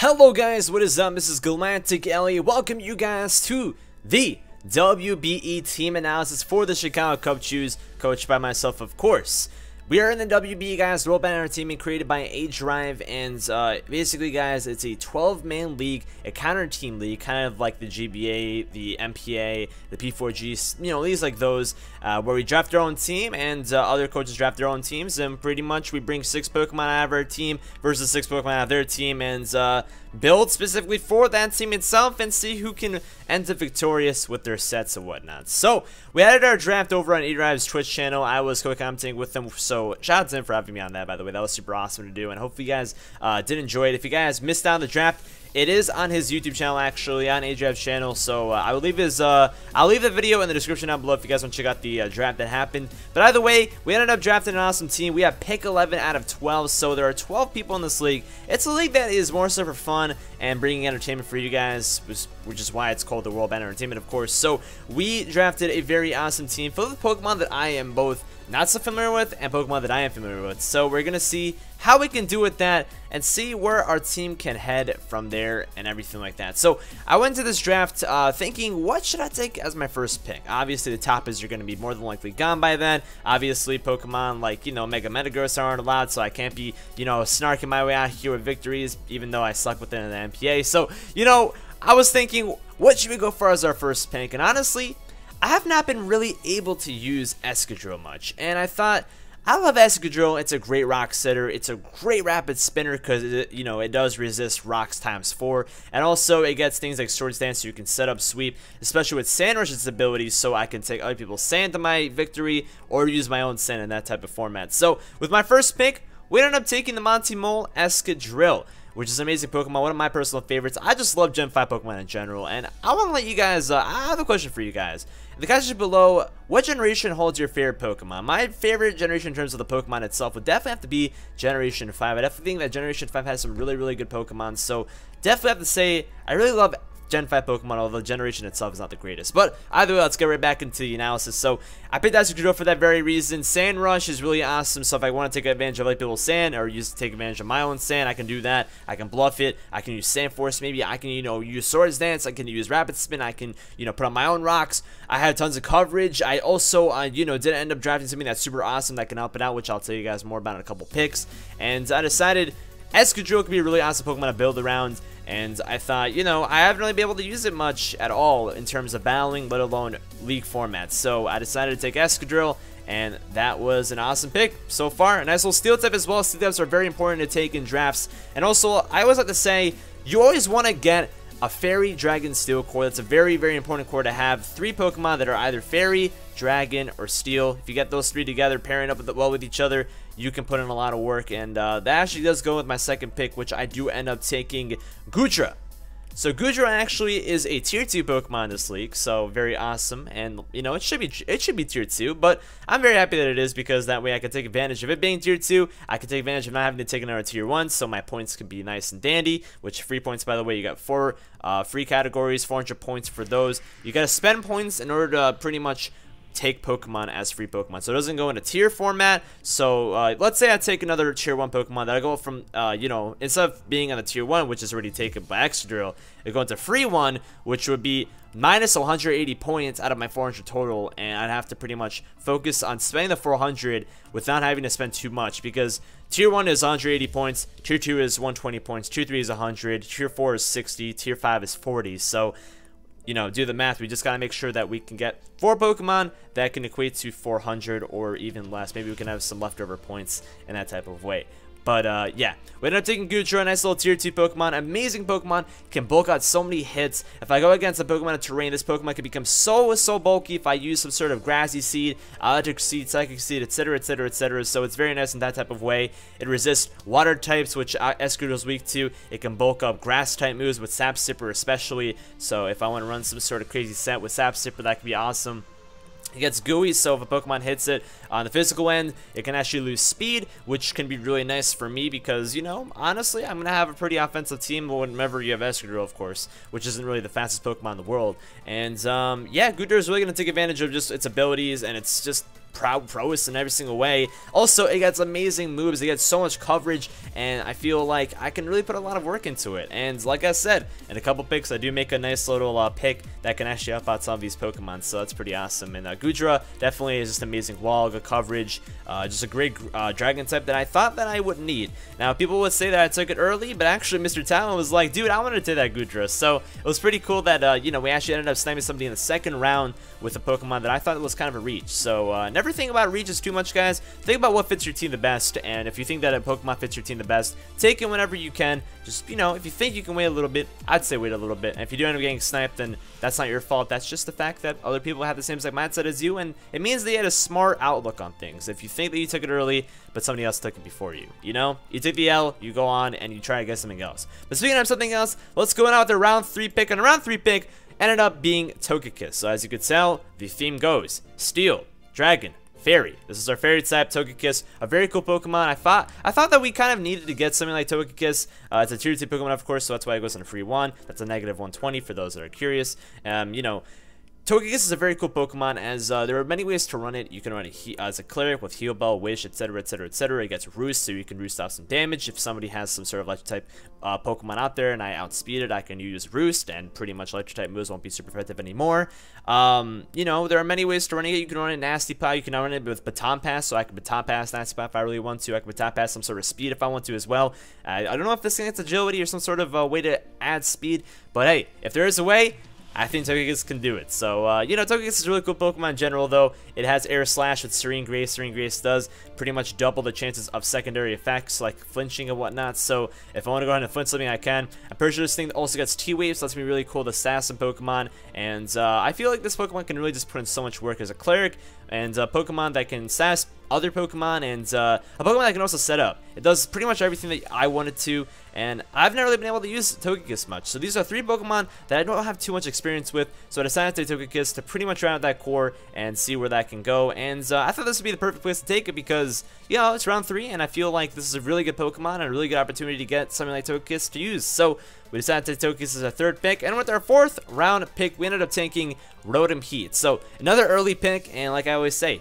Hello guys, what is up? This is GalacticElliot. Welcome you guys to the WBE team analysis for the Chicago Cubchoos, coached by myself, of course. We are in the WBE, guys, World Banner Entertainment, created by A-Drive, and basically, guys, it's a 12-man league, a counter-team league, kind of like the GBA, the MPA, the P4G, you know, leagues like those, where we draft our own team, and other coaches draft their own teams, and pretty much we bring 6 Pokemon out of our team versus 6 Pokemon out of their team, and build specifically for that team itself and see who can end up victorious with their sets and whatnot. So we added our draft over on A-Drive's Twitch channel. I was co-commenting with them, so shout out to him for having me on that, by the way. That was super awesome to do, and hopefully you guys did enjoy it. If you guys missed out on the draft, it is on his YouTube channel, actually, on A-Drive's channel. So I will leave his, I'll leave the video in the description down below if you guys want to check out the draft that happened. But either way, we ended up drafting an awesome team. We have pick 11 out of 12, so there are 12 people in this league. It's a league that is more so for fun and bringing entertainment for you guys, which is why it's called the World Banner Entertainment, of course. So we drafted a very awesome team filled with Pokemon that I am both not so familiar with and Pokemon that I am familiar with. So we're gonna see how we can do with that and see where our team can head from there and everything like that. So I went to this draft thinking, what should I take as my first pick? Obviously the toppers are going to be more than likely gone by then. Obviously Pokemon like, you know, Mega Metagross aren't allowed, so I can't be, you know, snarking my way out here with victories, even though I suck with it in the MPA. So, you know, I was thinking, what should we go for as our first pick? And honestly, I have not been really able to use Excadrill much, and I thought, I love Excadrill. It's a great rock setter. It's a great rapid spinner because you know, it does resist rocks ×4, and also it gets things like Swords Dance, so you can set up sweep, especially with Sand Rush's abilities, so I can take other people's sand to my victory or use my own sand in that type of format. So with my first pick, we ended up taking the Monty Mole Excadrill, which is an amazing Pokemon, one of my personal favorites. I just love Gen 5 Pokemon in general, and I want to let you guys, I have a question for you guys. In the comments below, what generation holds your favorite Pokemon? My favorite generation in terms of the Pokemon itself would definitely have to be Generation 5. I definitely think that Generation 5 has some really, really good Pokemon, so definitely have to say, I really love Gen 5 Pokemon, although the generation itself is not the greatest. But either way, let's get right back into the analysis. So I picked Excadrill for that very reason. Sand Rush is really awesome, so if I want to take advantage of other people's sand or take advantage of my own sand, I can do that. I can bluff it. I can use Sand Force maybe. I can, you know, use Swords Dance. I can use Rapid Spin. I can, you know, put on my own rocks. I had tons of coverage. I also, you know, did end up drafting something that's super awesome that can help it out, which I'll tell you guys more about in a couple picks. And I decided Excadrill could be a really awesome Pokemon to build around, and I thought, you know, I haven't really been able to use it much at all in terms of battling, let alone league formats. So I decided to take Excadrill, and that was an awesome pick so far. A nice little Steel type as well. Steel types are very important to take in drafts, and also I always like to say, you always want to get a Fairy, Dragon, Steel core. That's a very, very important core to have. 3 Pokemon that are either Fairy, Dragon, or Steel. If you get those 3 together, pairing up well with each other, you can put in a lot of work. And that actually does go with my second pick, which I do end up taking Goodra. So Goodra actually is a tier 2 Pokemon in this league, so very awesome, and you know, it should be tier 2, but I'm very happy that it is, because that way I can take advantage of it being tier 2. I can take advantage of not having to take another tier 1, so my points can be nice and dandy, which free points, by the way, you got 4 free categories, 400 points for those. You gotta spend points in order to pretty much take Pokemon as free Pokemon, so it doesn't go into tier format. So let's say I take another tier 1 Pokemon that I go from, you know, instead of being on the tier 1, which is already taken by Excadrill, I go into free 1, which would be minus 180 points out of my 400 total, and I'd have to pretty much focus on spending the 400 without having to spend too much, because tier 1 is 180 points, tier 2 is 120 points, tier 3 is 100, tier 4 is 60, tier 5 is 40, so you know, do the math. We just gotta make sure that we can get 4 Pokemon that can equate to 400 or even less. Maybe we can have some leftover points in that type of way. But yeah, we ended up taking Goodra, a nice little tier 2 Pokemon, amazing Pokemon, can bulk out so many hits. If I go against a Pokemon in terrain, this Pokemon can become so bulky if I use some sort of Grassy Seed, Electric Seed, Psychic Seed, etc, etc, etc. So it's very nice in that type of way. It resists water types, which Excadrill is weak to. It can bulk up grass type moves with Sap Sipper especially. So if I want to run some sort of crazy set with Sap Sipper, that could be awesome. It gets gooey, so if a Pokemon hits it on the physical end, it can actually lose speed, which can be really nice for me because, you know, honestly, I'm going to have a pretty offensive team whenever you have Excadrill, of course, which isn't really the fastest Pokemon in the world. And, yeah, Goodra is really going to take advantage of just its abilities, and it's just prowess in every single way. Also, it gets amazing moves, it gets so much coverage, and I feel like I can really put a lot of work into it. And like I said, in a couple picks, I do make a nice little pick that can actually help out some of these Pokemon, so that's pretty awesome. And Goodra definitely is just amazing wall, good coverage, just a great dragon type that I thought that I wouldn't need. Now, people would say that I took it early, but actually Mr. Talon was like, dude, I wanted to take that Goodra. So it was pretty cool that, you know, we actually ended up sniping somebody in the second round with a Pokemon that I thought was kind of a reach. So never think about reaches too much, guys. Think about what fits your team the best, and if you think that a Pokemon fits your team the best, take it whenever you can. Just, you know, if you think you can wait a little bit, I'd say wait a little bit. And if you do end up getting sniped, then that's not your fault. That's just the fact that other people have the same exact mindset as you, and it means they had a smart outlook on things. If you think that you took it early, but somebody else took it before you, you know? You take the L, you go on, and you try to get something else. But speaking of something else, let's go out with the round 3 pick, and a round 3 pick ended up being Togekiss. So as you could tell, the theme goes Steel, Dragon, Fairy. This is our Fairy type Togekiss, a very cool Pokemon. I thought that we kind of needed to get something like Togekiss. It's a tier 2 Pokemon, of course, so that's why it goes on a free 1. That's a negative 120 for those that are curious. You know, Togekiss is a very cool Pokemon, as there are many ways to run it. You can run it as a Cleric with Heal Bell, Wish, etc., etc., etc. It gets Roost, so you can Roost off some damage. If somebody has some sort of Electric type Pokemon out there and I outspeed it, I can use Roost, and pretty much Electric type moves won't be super effective anymore. You know, there are many ways to run it. You can run it Nasty Pie, you can run it with Baton Pass, so I can Baton Pass Nasty Pie if I really want to. I can Baton Pass some sort of speed if I want to as well. I don't know if this thing gets agility or some sort of way to add speed, but hey, if there is a way, I think Togekiss can do it. So, you know, Togekiss is a really cool Pokemon in general, though. It has Air Slash with Serene Grace. Serene Grace does pretty much double the chances of secondary effects, like flinching and whatnot. So, if I want to go ahead and flinch something, I can. I'm pretty sure this thing also gets T-Wave, so that's going to be really cool to sass some Pokemon. And I feel like this Pokemon can really just put in so much work as a Cleric, and a Pokemon that can sass other Pokemon, and a Pokemon that can also set up. It does pretty much everything that I wanted to, and I've never really been able to use Togekiss much. So these are 3 Pokemon that I don't have too much experience with, so I decided to take Togekiss to pretty much round out that core and see where that can go. And I thought this would be the perfect place to take it because, you know, it's round 3, and I feel like this is a really good Pokemon and a really good opportunity to get something like Togekiss to use. So we decided to take Togekiss as our 3rd pick, and with our 4th round pick, we ended up taking Rotom Heat. So another early pick, and like I always say,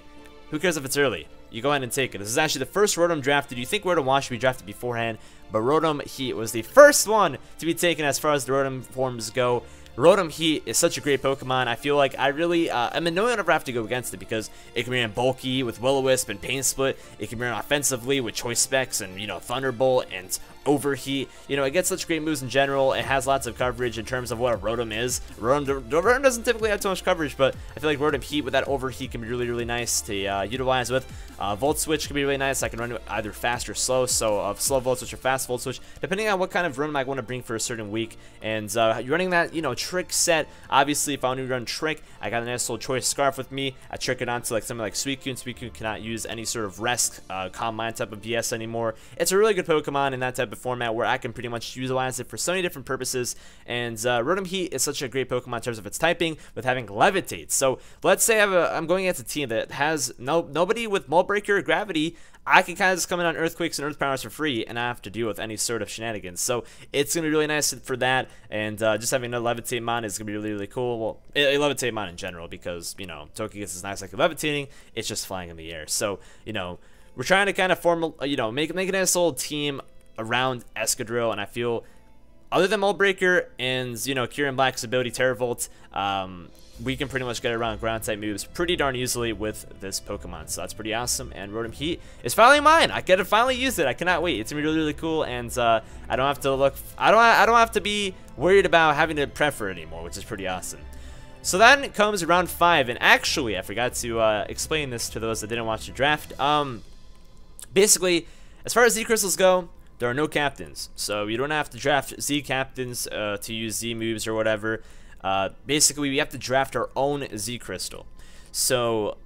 who cares if it's early? You go ahead and take it. This is actually the first Rotom drafted. You think Rotom Wash should be drafted beforehand, but Rotom Heat was the first one to be taken as far as the Rotom forms go. Rotom Heat is such a great Pokemon. I feel like I really am annoyed whenever I have to go against it because it can be ran bulky with Will-O-Wisp and Pain Split. It can be ran offensively with Choice Specs and, you know, Thunderbolt and Overheat. You know, it gets such great moves in general. It has lots of coverage in terms of what a Rotom is. Rotom doesn't typically have too much coverage, but I feel like Rotom Heat with that Overheat can be really, really nice to utilize with. Volt Switch can be really nice. I can run it either fast or slow, so slow Volt Switch or fast Volt Switch, depending on what kind of Rotom I want to bring for a certain week. And you're running that, you know, Trick set. Obviously, if I want to run Trick, I got a nice little Choice Scarf with me. I trick it onto like something like Suicune. Suicune cannot use any sort of Rest, Calm Mind type of BS anymore. It's a really good Pokemon in that type of format where I can pretty much utilize it for so many different purposes. And Rotom Heat is such a great Pokemon in terms of its typing with having Levitate. So let's say I'm going against a team that has nobody with Mold Breaker or Gravity. I can kind of just come in on Earthquakes and Earth Powers for free and not have to deal with any sort of shenanigans. So it's going to be really nice for that. And just having a Levitate Mon is going to be really, really cool. Well, a Levitate Mon in general because, you know, Togekiss is nice like levitating. It's just flying in the air. So, you know, we're trying to kind of form, you know, make a nice little team around Escadrille, and I feel other than Mold Breaker and, you know, Kieran Black's ability Terravolt, we can pretty much get around ground type moves pretty darn easily with this Pokemon. So that's pretty awesome. And Rotom Heat is finally mine. I get to finally use it. I cannot wait. It's gonna be really, really cool. And I don't have to look. I don't have to be worried about having to prep for it anymore, which is pretty awesome. So then comes round 5, and actually I forgot to explain this to those that didn't watch the draft. Basically, as far as Z crystals go, there are no captains, so you don't have to draft Z captains to use Z moves or whatever. Basically, we have to draft our own Z crystal. So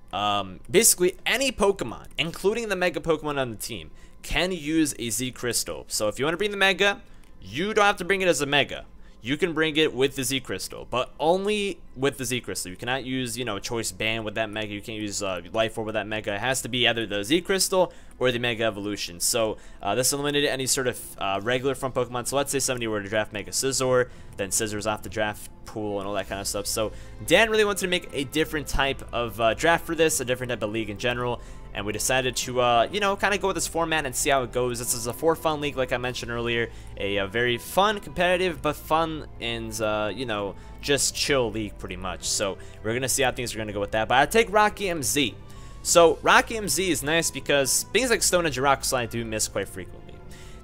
basically, any Pokemon, including the Mega Pokemon on the team, can use a Z crystal. So if you want to bring the Mega, you don't have to bring it as a Mega. You can bring it with the Z crystal, but only with the Z crystal. You cannot use, you know, Choice Band with that Mega. You can't use Life Orb with that Mega. It has to be either the Z crystal or the Mega Evolution. So this eliminated any sort of regular front Pokemon. So let's say somebody were to draft Mega Scizor, then Scizor's off the draft pool and all that kind of stuff. So Dan really wanted to make a different type of draft for this, a different type of league in general. And we decided to, you know, kind of go with this format and see how it goes. This is a for-fun league, like I mentioned earlier. A very fun, competitive, but fun and, you know, just chill league pretty much. So we're going to see how things are going to go with that. But I take Rocky MZ. So Rocky MZ is nice because things like Stone Edge and Rock Slide do miss quite frequently.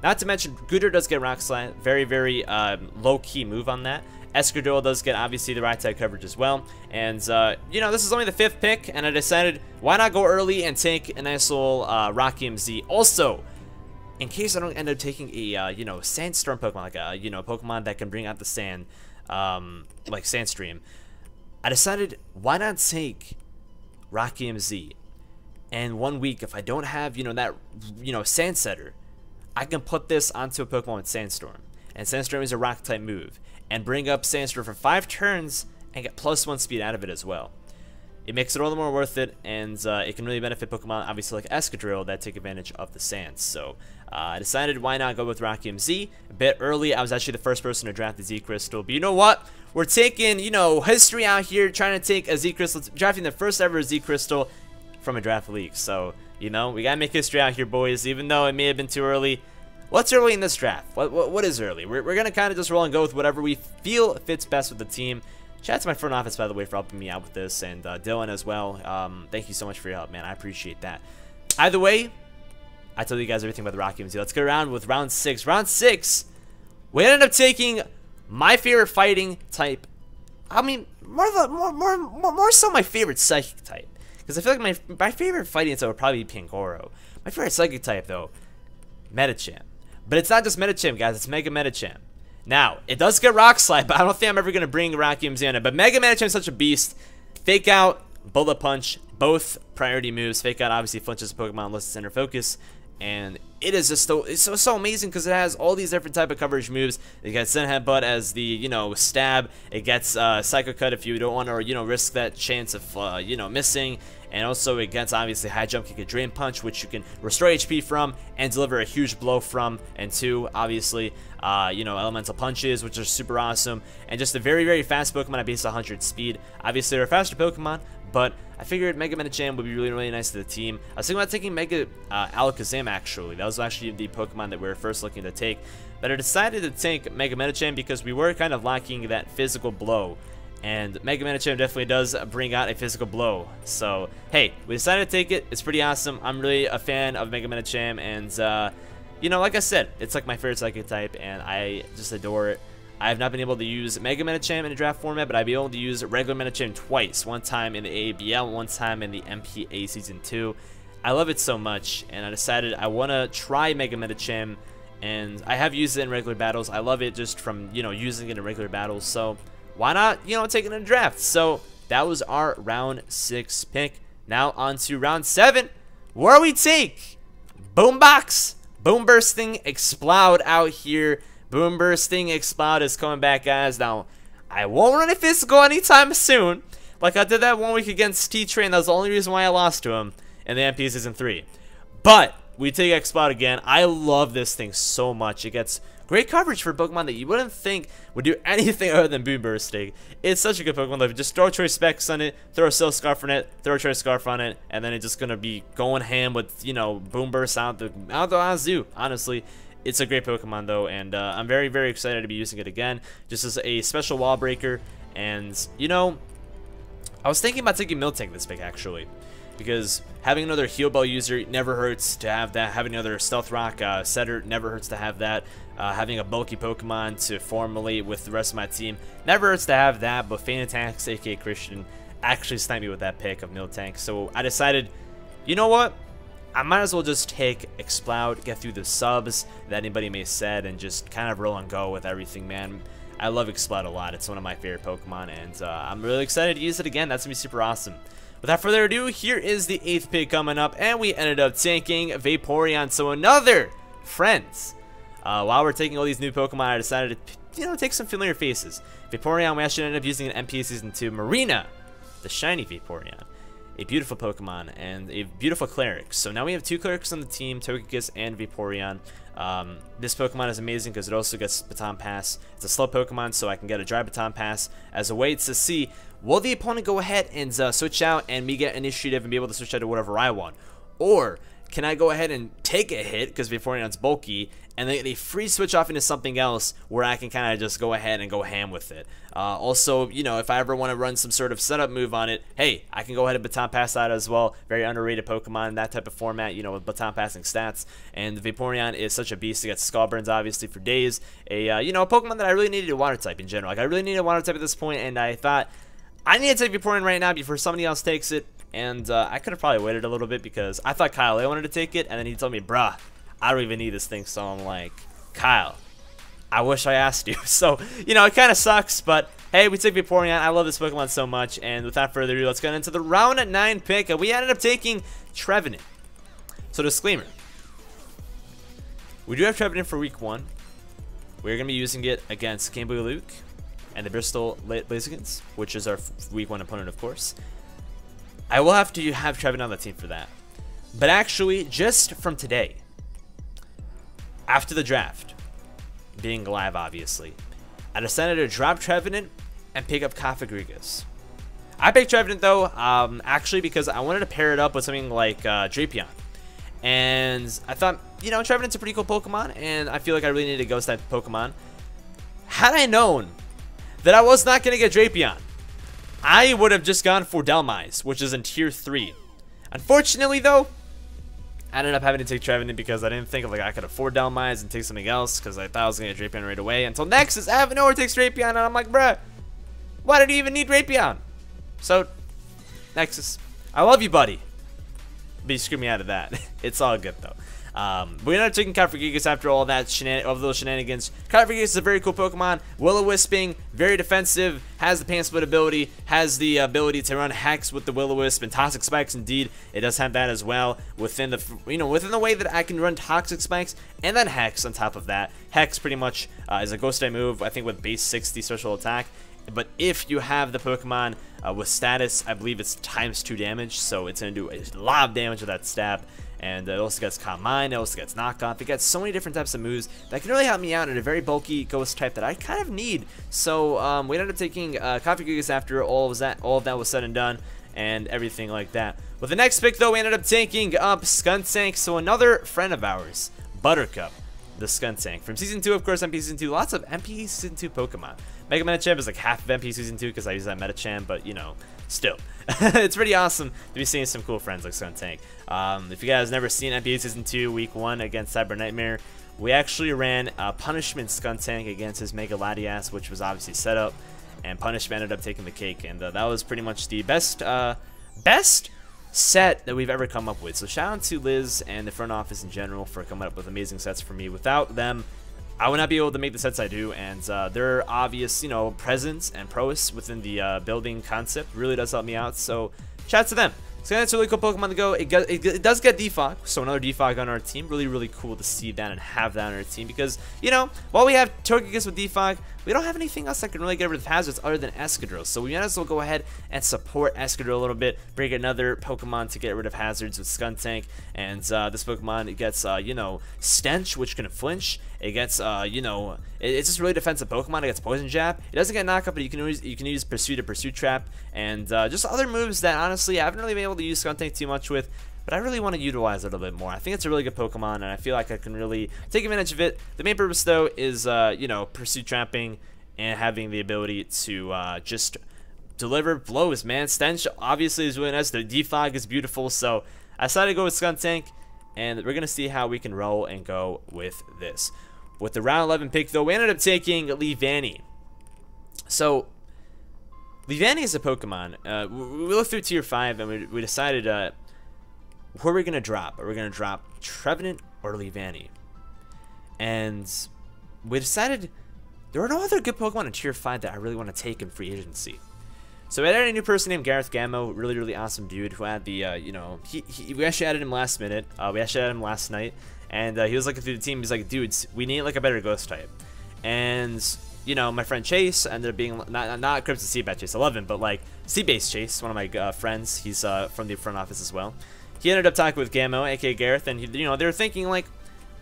Not to mention, Gooter does get Rock Slide. Very, very low-key move on that. Escudero does get, obviously, the right side coverage as well. And, you know, this is only the 5th pick, and I decided, why not go early and take a nice little Rocky MZ. Also, in case I don't end up taking a, you know, Sandstorm Pokemon, like a, you know, Pokemon that can bring out the sand, like Sandstream, I decided, why not take Rocky MZ? And 1 week, if I don't have, you know, that, you know, Sand Setter, I can put this onto a Pokemon with Sandstorm. And Sandstorm is a Rock-type move. And bring up Sandstorm for 5 turns and get +1 speed out of it as well. It makes it all the more worth it, and it can really benefit Pokemon, obviously like Escudero, that take advantage of the sands. So I decided why not go with Rocky MZ a bit early. I was actually the first person to draft the Z Crystal, but you know what? We're taking, you know, history out here, trying to take a Z Crystal, drafting the first ever Z Crystal from a draft league. So, you know, we gotta make history out here, boys, even though it may have been too early. What's early in this draft? What is early? We're going to kind of just roll and go with whatever we feel fits best with the team. Shout out to my front office, by the way, for helping me out with this, and Dylan as well. Thank you so much for your help, man. I appreciate that. Either way, I told you guys everything about the Rocky MZ. Let's go around with round 6. Round 6, we ended up taking my favorite fighting type. I mean, more so my favorite psychic type. Because I feel like my favorite fighting type would probably be Pangoro. My favorite psychic type, though, Medicham. But it's not just Medicham, guys. It's Mega Medicham. Now, it does get Rock Slide, but I don't think I'm ever going to bring Rocky MZ in it. But Mega Medicham is such a beast. Fake Out, Bullet Punch, both priority moves. Fake Out obviously flinches a Pokemon unless it's Center Focus. And it is just so amazing because it has all these different type of coverage moves. It gets Zen Headbutt as the, you know, stab. It gets Psycho Cut if you don't want to, you know, risk that chance of, you know, missing. And also it gets, obviously, High Jump Kick and Drain Punch, which you can restore HP from and deliver a huge blow from. And 2, obviously, you know, Elemental Punches, which are super awesome. And just a very, very fast Pokemon at base 100 speed. Obviously, they're a faster Pokemon, but I figured Mega Medicham would be really, really nice to the team. I was thinking about taking Mega Alakazam, actually. That was actually the Pokemon that we were first looking to take. But I decided to take Mega Medicham because we were kind of lacking that physical blow. And Mega Medicham definitely does bring out a physical blow. So, hey, we decided to take it. It's pretty awesome. I'm really a fan of Mega Medicham. And, you know, like I said, it's like my favorite psychic type, and I just adore it. I have not been able to use Mega Medicham in a draft format, but I've been able to use regular Medicham twice. One time in the AABL, one time in the MPA Season 2. I love it so much, and I decided I want to try Mega Medicham, and I have used it in regular battles. I love it just from, you know, using it in regular battles, so why not, you know, take it in a draft? So that was our round 6 pick. Now on to round 7, where we take Boombox, Boom Bursting Explode out here. Boom Bursting Explode is coming back, guys. Now, I won't run a physical anytime soon. Like I did that 1 week against T-Train. That was the only reason why I lost to him in the MP Season 3. But we take Explode again. I love this thing so much. It gets great coverage for Pokemon that you wouldn't think would do anything other than Boom Bursting. It's such a good Pokemon. Like, just throw Choice Specs on it, throw a Silk Scarf on it, throw a Choice Scarf on it, and then it's just gonna be going ham with, you know, Boom Burst out the wazoo. Honestly, it's a great Pokemon though, and I'm very, very excited to be using it again, just as a special wall breaker. And you know, I was thinking about taking Miltank this pick actually, because having another Heal Bell user never hurts to have that. Having another Stealth Rock setter never hurts to have that. Having a bulky Pokemon to formulate with the rest of my team never hurts to have that. But Feint Attacks, aka Christian, actually sniped me with that pick of Miltank. So I decided, you know what? I might as well just take Explode, get through the subs that anybody may said, and just kind of roll and go with everything, man. I love Explode a lot. It's one of my favorite Pokemon, and I'm really excited to use it again. That's going to be super awesome. Without further ado, here is the 8th pick coming up, and we ended up taking Vaporeon. So another Friends. While we're taking all these new Pokemon, I decided to, you know, take some familiar faces. Vaporeon, we actually ended up using an MP Season 2. Marina, the shiny Vaporeon. a beautiful Pokemon and a beautiful Cleric. So now we have 2 Clerics on the team, Togekiss and Vaporeon. This Pokemon is amazing because it also gets Baton Pass. It's a slow Pokemon, so I can get a dry Baton Pass as a way to see, will the opponent go ahead and switch out and me get initiative and be able to switch out to whatever I want? Or can I go ahead and take a hit because Vaporeon's bulky, and they free switch off into something else where I can kind of just go ahead and go ham with it. Also, you know, if I ever want to run some sort of setup move on it, hey, I can go ahead and Baton Pass out as well. Very underrated Pokemon in that type of format, you know, with Baton Passing stats. And Vaporeon is such a beast to get Skull Burns, obviously, for days. You know, a Pokemon that I really needed a Water type in general. Like, I really needed a Water type at this point, and I thought, I need to take Vaporeon right now before somebody else takes it. And I could have probably waited a little bit because I thought Kyle wanted to take it, and then he told me, bruh, I don't even need this thing. So I'm like, Kyle, I wish I asked you. So, you know, it kind of sucks, but hey, we took Vaporeon. I love this Pokemon so much, and without further ado, let's get into the round 9 pick. We ended up taking Trevenant. So, disclaimer. We do have Trevenant for week 1. We're going to be using it against Game Boy Luke and the Bristol Blaziken's, which is our week 1 opponent, of course. I will have to have Trevenant on the team for that. But actually, just from today, after the draft, being live obviously, I decided to drop Trevenant and pick up Cofagrigus. I picked Trevenant though, actually because I wanted to pair it up with something like Drapion. And I thought, you know, Trevenant's a pretty cool Pokemon, and I feel like I really needed a Ghost type Pokemon. Had I known that I was not going to get Drapion, I would have just gone for Delmise, which is in tier 3. Unfortunately, though, I ended up having to take Trevenant because I didn't think like I could afford Delmise and take something else because I thought I was going to get Drapion right away. Until Nexus, I have nowhere takes Drapion, and I'm like, bruh, why did you even need Drapion? So, Nexus, I love you, buddy. But you screwed me out of that. It's all good, though. We ended up taking Cofagrigus after all that those shenanigans. Cofagrigus is a very cool Pokemon. Will-O-Wisping, very defensive, has the Pan Split ability, has the ability to run Hex with the Will-O-Wisp and Toxic Spikes. Indeed, it does have that as well within the within the way that I can run Toxic Spikes and then Hex on top of that. Hex pretty much is a Ghost type move, I think, with base 60 special attack. But if you have the Pokemon with status, I believe it's ×2 damage, so it's going to do a lot of damage with that stab. And it also gets Calm Mind, it also gets Knockoff. It gets so many different types of moves that can really help me out in a very bulky Ghost type that I kind of need. So we ended up taking Cofagrigus after all of that was said and done, and everything like that. With the next pick, though, we ended up taking up Skuntank. So another friend of ours, Buttercup, the Skuntank. From Season 2, of course, MP Season 2. Lots of MP Season 2 Pokemon. Mega Medicham is like half of MP Season 2 because I use that Medicham, but, you know, still. It's pretty awesome to be seeing some cool friends like Skuntank. If you guys never seen MP Season 2 Week 1 against Cyber Nightmare, we actually ran Punishment Skuntank against his Mega Latias, which was obviously set up, and Punishment ended up taking the cake, and that was pretty much the best set that we've ever come up with. So shout out to Liz and the front office in general for coming up with amazing sets for me. Without them, I would not be able to make the sets I do, and their obvious, you know, presence and prowess within the building concept really does help me out. So shout out to them. So that's a really cool Pokemon to go. It does get Defog, so another Defog on our team. Really cool to see that and have that on our team because, you know, while we have Togekiss with Defog, we don't have anything else that can really get rid of hazards other than Escadrill. So we might as well go ahead and support Escadrill a little bit, bring another Pokemon to get rid of hazards with Skuntank. And this Pokemon, it gets, you know, Stench, which can flinch. It gets, you know, it's just really defensive Pokemon. It gets Poison Jab. It doesn't get Knockup, but you can use Pursue to Pursue Trap, and just other moves that honestly I haven't really been able to use Skuntank too much with, but I really want to utilize it a little bit more. I think it's a really good Pokemon, and I feel like I can really take advantage of it. The main purpose though is, you know, Pursue Trapping and having the ability to just deliver blows, man. Stench obviously is really nice. The Defog is beautiful, so I decided to go with Skuntank, and we're gonna see how we can roll and go with this. With the round 11 pick, though, we ended up taking Leavanny. So, Leavanny is a Pokemon. We looked through Tier 5, and we decided who are we going to drop? Are we going to drop Trevenant or Leavanny? And we decided there are no other good Pokemon in Tier 5 that I really want to take in free agency. So we added a new person named Gareth Gammo, really awesome dude who had the, you know, we actually added him last minute. We actually added him last night. And he was looking through the team. He's like, dudes, we need like a better Ghost type. And you know, my friend Chase ended up being not Crypto Seabat Chase 11, but like Sea-Based Chase, one of my friends. He's from the front office as well. He ended up talking with Gammo, aka Gareth, and you know, they were thinking like,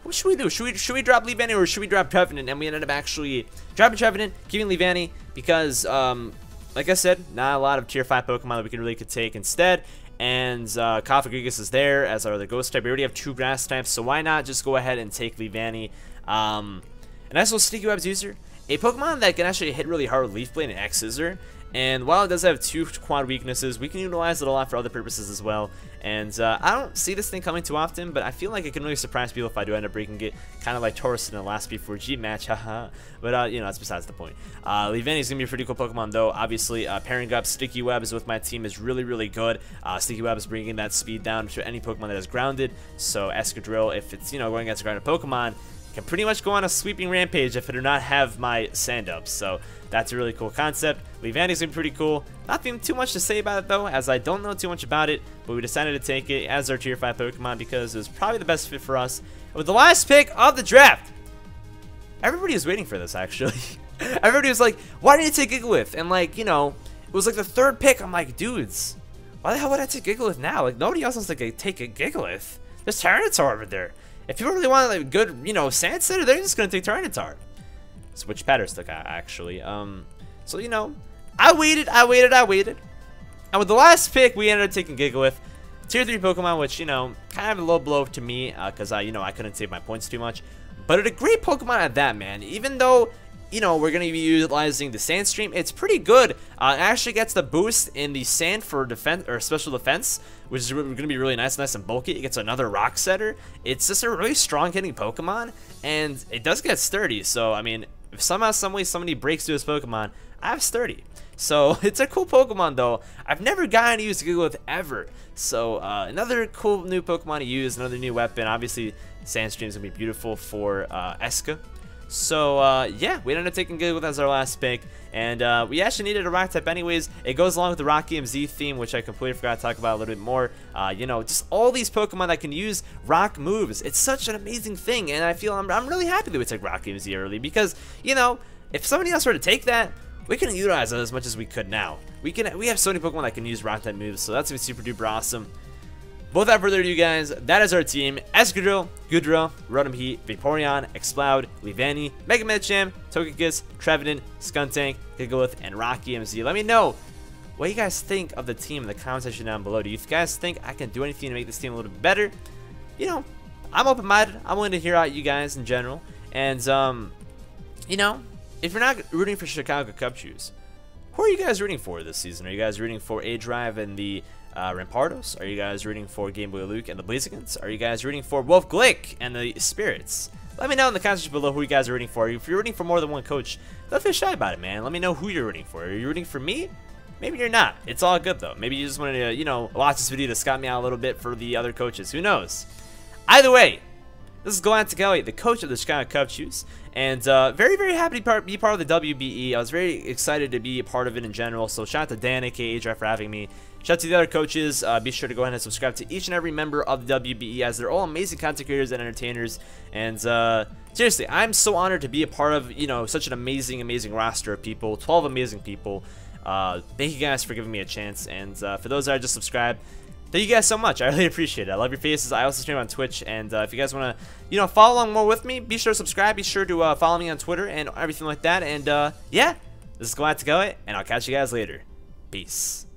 what should we do? Should we drop Leavanny or should we drop Trevenant? And we ended up actually dropping Trevenant, keeping Leavanny because, like I said, not a lot of tier 5 Pokemon that we could take instead. And Cofagrigus is there as our other ghost type. We already have 2 grass types, so why not just go ahead and take Leavanny? And also Sticky Web's user, a Pokemon that can actually hit really hard with Leaf Blade and X Scissor. And while it does have 2 quad weaknesses, we can utilize it a lot for other purposes as well. And I don't see this thing coming too often, but I feel like it can really surprise people if I do end up breaking it, kind of like Taurus in the last B4G match, haha. But, you know, that's besides the point. Leavanny is going to be a pretty cool Pokemon, though. Obviously, pairing up Sticky Webs with my team is really, really good. Sticky Webs bringing that speed down to any Pokemon that is grounded. So Escadrille, if it's, you know, going against a grounded Pokemon, can pretty much go on a sweeping rampage if I do not have my sand ups. So that's a really cool concept. Leavanny's been pretty cool. Nothing too much to say about it though, as I don't know too much about it, but we decided to take it as our tier 5 Pokemon because it was probably the best fit for us. And with the last pick of the draft, everybody was waiting for this actually. Everybody was like, why did you take Gigalith? And like, you know, it was like the 3rd pick. I'm like, dudes, why the hell would I take Gigalith now? Like, nobody else wants to take a Gigalith. There's Tyranitar over there. If people really want like good, you know, sand setter, they're just gonna take Tyranitar. Which Patterns took actually. So you know, I waited. And with the last pick, we ended up taking Gigalith, tier 3 Pokemon, which, you know, kind of a low blow to me, because you know, I couldn't save my points too much. But it's a great Pokemon at that, man. Even though, you know, we're going to be utilizing the Sand Stream, it's pretty good. It actually gets the boost in the Sand for defense or special defense, which is going to be really nice and bulky. It gets another Rock Setter. It's just a really strong hitting Pokemon, and it does get sturdy. So, I mean, if somehow, someway, somebody breaks through this Pokemon, I have sturdy. So, it's a cool Pokemon, though. I've never gotten to use Gigalith ever. So, another cool new Pokemon to use, another new weapon. Obviously, Sandstream's going to be beautiful for Eska. So, yeah, we ended up taking Gigalith as our last pick. And we actually needed a Rock type anyways. It goes along with the Rock EMZ theme, which I completely forgot to talk about a little bit more. You know, just all these Pokemon that can use Rock moves. It's such an amazing thing, and I feel I'm really happy that we took Rock EMZ early because, you know, if somebody else were to take that, we couldn't utilize it as much as we could now. We have so many Pokemon that can use Rock type moves, so that's gonna be super duper awesome. Without further ado, guys, that is our team. Escadrille, Goodra, Rotom Heat, Vaporeon, Exploud, Leavanny, Mega Medicham, Togekiss, Trevenant, Skuntank, Gigalith, and Rock EMZ. Let me know what you guys think of the team in the comment section down below. Do you guys think I can do anything to make this team a little bit better? You know, I'm open-minded. I'm willing to hear out you guys in general. And, you know, if you're not rooting for Chicago Cubchoos, who are you guys rooting for this season? Are you guys rooting for A-Drive and the Rampardos? Are you guys rooting for Game Boy Luke and the Blazigans? Are you guys rooting for Wolf Glick and the Spirits? Let me know in the comments below who you guys are rooting for. If you're rooting for more than one coach, don't feel shy about it, man. Let me know who you're rooting for. Are you rooting for me? Maybe you're not. It's all good, though. Maybe you just wanted to, you know, watch this video to scout me out a little bit for the other coaches. Who knows? Either way, this is GalacticElliot, the coach of the Chicago Cubchoos, and very, very happy to be part of the WBE. I was very excited to be a part of it in general, so shout out to Dan, aka A-Drive, for having me. Shout out to the other coaches. Be sure to go ahead and subscribe to each and every member of the WBE, as they're all amazing content creators and entertainers. And seriously, I'm so honored to be a part of, you know, such an amazing, amazing roster of people. 12 amazing people. Thank you guys for giving me a chance. And for those that are just subscribed, thank you guys so much. I really appreciate it. I love your faces. I also stream on Twitch, and if you guys want to, you know, follow along more with me, be sure to subscribe. Be sure to follow me on Twitter and everything like that. And yeah, this is GalacticElliot, and I'll catch you guys later. Peace.